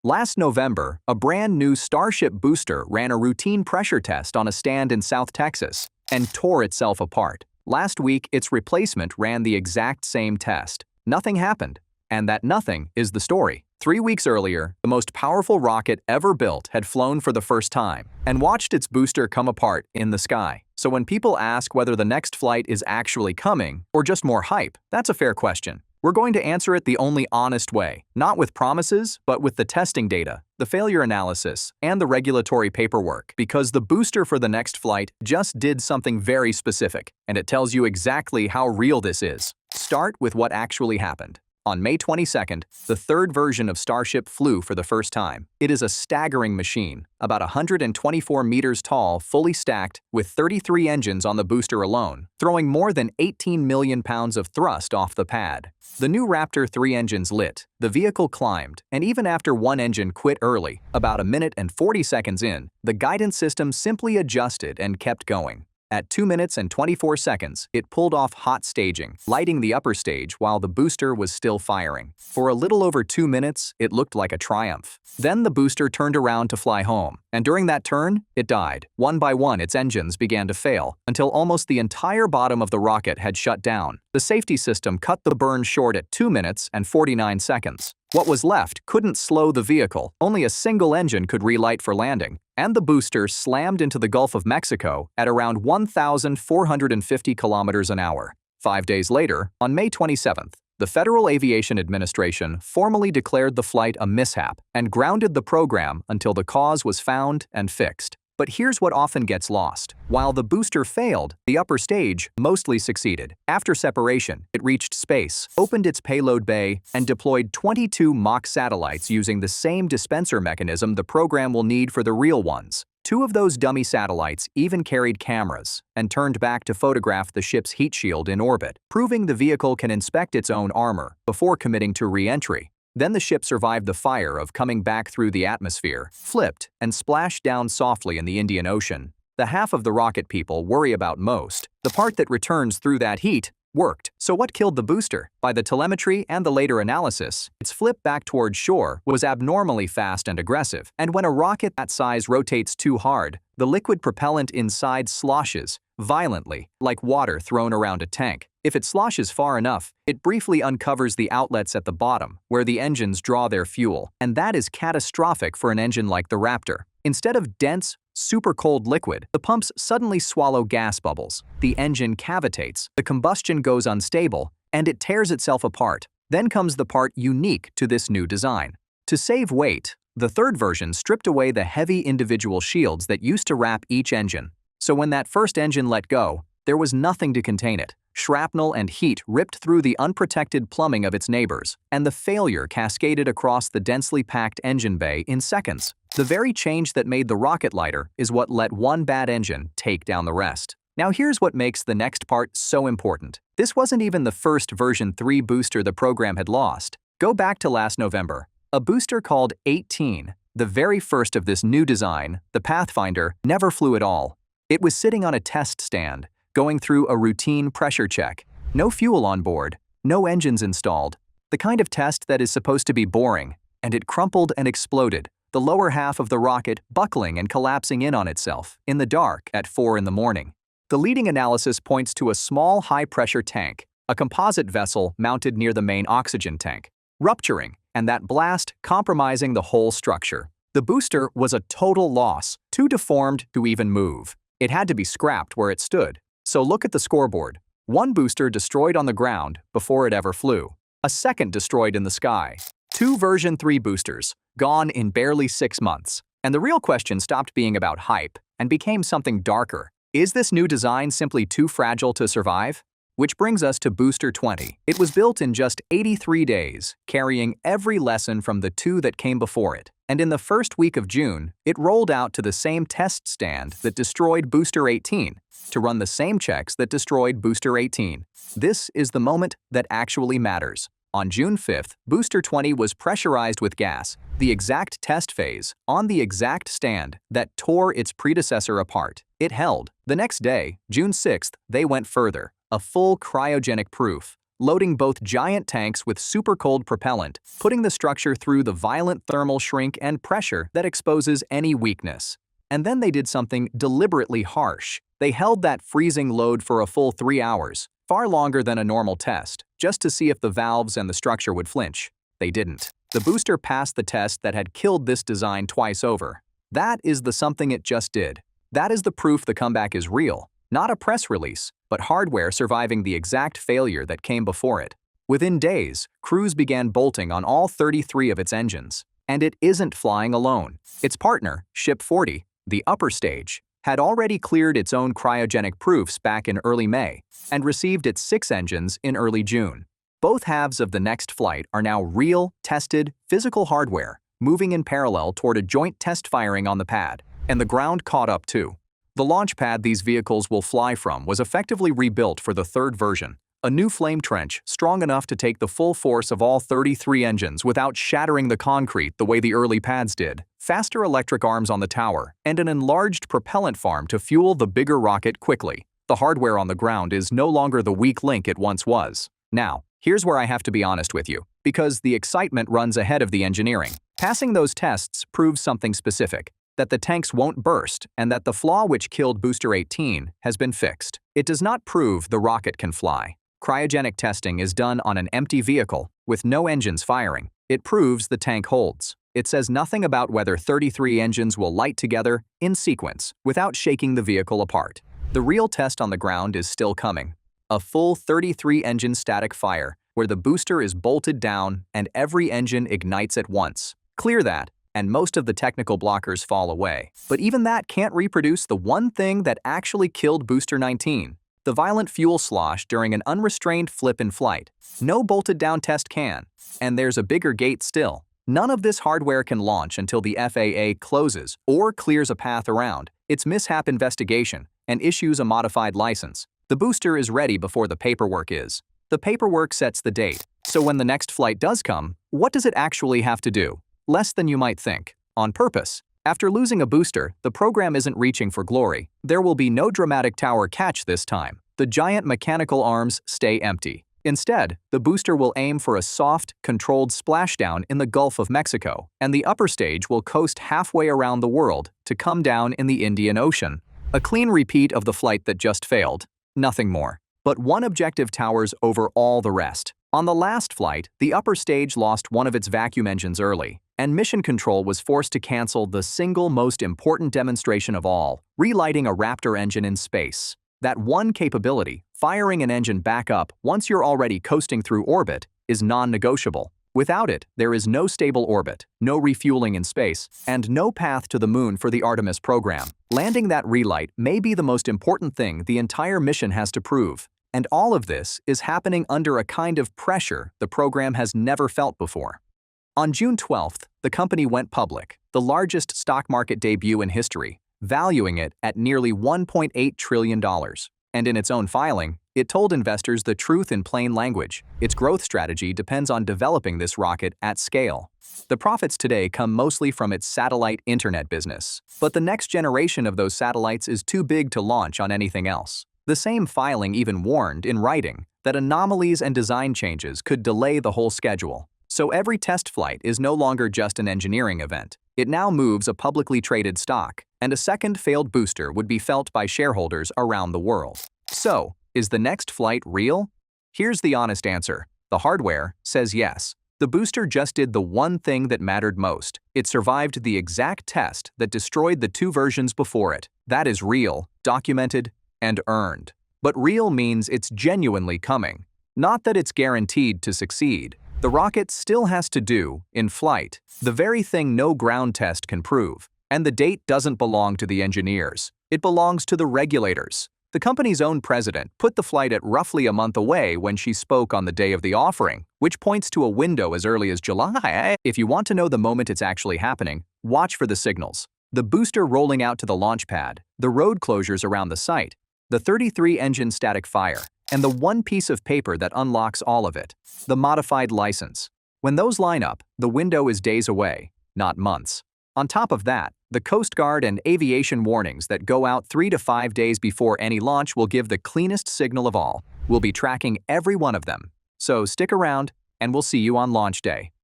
Last November, a brand new Starship booster ran a routine pressure test on a stand in South Texas and tore itself apart. Last week, its replacement ran the exact same test. Nothing happened. And that nothing is the story. 3 weeks earlier, the most powerful rocket ever built had flown for the first time and watched its booster come apart in the sky. So when people ask whether the next flight is actually coming or just more hype, that's a fair question. We're going to answer it the only honest way, not with promises, but with the testing data, the failure analysis, and the regulatory paperwork, because the booster for the next flight just did something very specific, and it tells you exactly how real this is. Start with what actually happened. On May 22nd, the third version of Starship flew for the first time. It is a staggering machine, about 124 meters tall, fully stacked, with 33 engines on the booster alone, throwing more than 18 million pounds of thrust off the pad. The new Raptor 3 engines lit, the vehicle climbed, and even after one engine quit early, about a minute and 40 seconds in, the guidance system simply adjusted and kept going. At 2 minutes and 24 seconds, it pulled off hot staging, lighting the upper stage while the booster was still firing. For a little over 2 minutes, it looked like a triumph. Then the booster turned around to fly home, and during that turn, it died. One by one, its engines began to fail, until almost the entire bottom of the rocket had shut down. The safety system cut the burn short at 2 minutes and 49 seconds. What was left couldn't slow the vehicle, only a single engine could relight for landing, and the booster slammed into the Gulf of Mexico at around 1,450 kilometers an hour. 5 days later, on May 27th, the Federal Aviation Administration formally declared the flight a mishap and grounded the program until the cause was found and fixed. But here's what often gets lost. While the booster failed, the upper stage mostly succeeded. After separation, it reached space, opened its payload bay, and deployed 22 mock satellites using the same dispenser mechanism the program will need for the real ones. 2 of those dummy satellites even carried cameras and turned back to photograph the ship's heat shield in orbit, proving the vehicle can inspect its own armor before committing to re-entry. Then the ship survived the fire of coming back through the atmosphere, flipped, and splashed down softly in the Indian Ocean. The half of the rocket people worry about most, the part that returns through that heat, worked. So what killed the booster? By the telemetry and the later analysis, its flip back towards shore was abnormally fast and aggressive. And when a rocket that size rotates too hard, the liquid propellant inside sloshes violently, like water thrown around a tank. If it sloshes far enough, it briefly uncovers the outlets at the bottom, where the engines draw their fuel, and that is catastrophic for an engine like the Raptor. Instead of dense, super cold liquid, the pumps suddenly swallow gas bubbles. The engine cavitates, the combustion goes unstable, and it tears itself apart. Then comes the part unique to this new design. To save weight, the third version stripped away the heavy individual shields that used to wrap each engine. So when that first engine let go, there was nothing to contain it. Shrapnel and heat ripped through the unprotected plumbing of its neighbors, and the failure cascaded across the densely packed engine bay in seconds. The very change that made the rocket lighter is what let one bad engine take down the rest. Now here's what makes the next part so important. This wasn't even the first version 3 booster the program had lost. Go back to last November. A booster called 18, the very first of this new design, the Pathfinder, never flew at all. It was sitting on a test stand, going through a routine pressure check. No fuel on board, no engines installed. The kind of test that is supposed to be boring, and it crumpled and exploded, the lower half of the rocket buckling and collapsing in on itself, in the dark at 4 in the morning. The leading analysis points to a small high-pressure tank, a composite vessel mounted near the main oxygen tank, rupturing, and that blast compromising the whole structure. The booster was a total loss, too deformed to even move. It had to be scrapped where it stood. So look at the scoreboard. 1 booster destroyed on the ground before it ever flew. A second destroyed in the sky. 2 version 3 boosters, gone in barely 6 months. And the real question stopped being about hype and became something darker. Is this new design simply too fragile to survive? Which brings us to Booster 20. It was built in just 83 days, carrying every lesson from the 2 that came before it. And in the first week of June, it rolled out to the same test stand that destroyed Booster 18, to run the same checks that destroyed Booster 18. This is the moment that actually matters. On June 5th, Booster 20 was pressurized with gas, the exact test phase, on the exact stand that tore its predecessor apart. It held. The next day, June 6th, they went further. A full cryogenic proof, loading both giant tanks with super-cold propellant, putting the structure through the violent thermal shrink and pressure that exposes any weakness. And then they did something deliberately harsh. They held that freezing load for a full 3 hours, far longer than a normal test, just to see if the valves and the structure would flinch. They didn't. The booster passed the test that had killed this design twice over. That is the something it just did. That is the proof the comeback is real. Not a press release, but hardware surviving the exact failure that came before it. Within days, crews began bolting on all 33 of its engines. And it isn't flying alone. Its partner, Ship 40, the upper stage, had already cleared its own cryogenic proofs back in early May and received its 6 engines in early June. Both halves of the next flight are now real, tested, physical hardware, moving in parallel toward a joint test firing on the pad, and the ground caught up too. The launch pad these vehicles will fly from was effectively rebuilt for the third version, a new flame trench strong enough to take the full force of all 33 engines without shattering the concrete the way the early pads did, faster electric arms on the tower, and an enlarged propellant farm to fuel the bigger rocket quickly. The hardware on the ground is no longer the weak link it once was. Now, here's where I have to be honest with you, because the excitement runs ahead of the engineering. Passing those tests proves something specific, that the tanks won't burst and that the flaw which killed Booster 18 has been fixed. It does not prove the rocket can fly. Cryogenic testing is done on an empty vehicle with no engines firing. It proves the tank holds. It says nothing about whether 33 engines will light together in sequence without shaking the vehicle apart. The real test on the ground is still coming. A full 33-engine static fire where the booster is bolted down and every engine ignites at once. Clear that, and most of the technical blockers fall away. But even that can't reproduce the one thing that actually killed Booster 19, the violent fuel slosh during an unrestrained flip in flight. No bolted-down test can. And there's a bigger gate still. None of this hardware can launch until the FAA closes or clears a path around its mishap investigation and issues a modified license. The booster is ready before the paperwork is. The paperwork sets the date. So when the next flight does come, what does it actually have to do? Less than you might think. On purpose. After losing a booster, the program isn't reaching for glory. There will be no dramatic tower catch this time. The giant mechanical arms stay empty. Instead, the booster will aim for a soft, controlled splashdown in the Gulf of Mexico, and the upper stage will coast halfway around the world to come down in the Indian Ocean. A clean repeat of the flight that just failed. Nothing more. But one objective towers over all the rest. On the last flight, the upper stage lost one of its vacuum engines early, and Mission Control was forced to cancel the single most important demonstration of all, relighting a Raptor engine in space. That one capability, firing an engine back up once you're already coasting through orbit, is non-negotiable. Without it, there is no stable orbit, no refueling in space, and no path to the moon for the Artemis program. Landing that relight may be the most important thing the entire mission has to prove. And all of this is happening under a kind of pressure the program has never felt before. On June 12th, the company went public, the largest stock market debut in history, valuing it at nearly $1.8 trillion. And in its own filing, it told investors the truth in plain language. Its growth strategy depends on developing this rocket at scale. The profits today come mostly from its satellite internet business. But the next generation of those satellites is too big to launch on anything else. The same filing even warned, in writing, that anomalies and design changes could delay the whole schedule. So every test flight is no longer just an engineering event. It now moves a publicly traded stock, and a second failed booster would be felt by shareholders around the world. So, is the next flight real? Here's the honest answer. The hardware says yes. The booster just did the one thing that mattered most. It survived the exact test that destroyed the 2 versions before it. That is real, documented, and earned. But real means it's genuinely coming. Not that it's guaranteed to succeed. The rocket still has to do, in flight, the very thing no ground test can prove. And the date doesn't belong to the engineers. It belongs to the regulators. The company's own president put the flight at roughly a month away when she spoke on the day of the offering, which points to a window as early as July. If you want to know the moment it's actually happening, watch for the signals. The booster rolling out to the launch pad, the road closures around the site, the 33-engine static fire, and the one piece of paper that unlocks all of it, the modified license. When those line up, the window is days away, not months. On top of that, the Coast Guard and aviation warnings that go out 3 to 5 days before any launch will give the cleanest signal of all. We'll be tracking every one of them. So stick around, and we'll see you on launch day.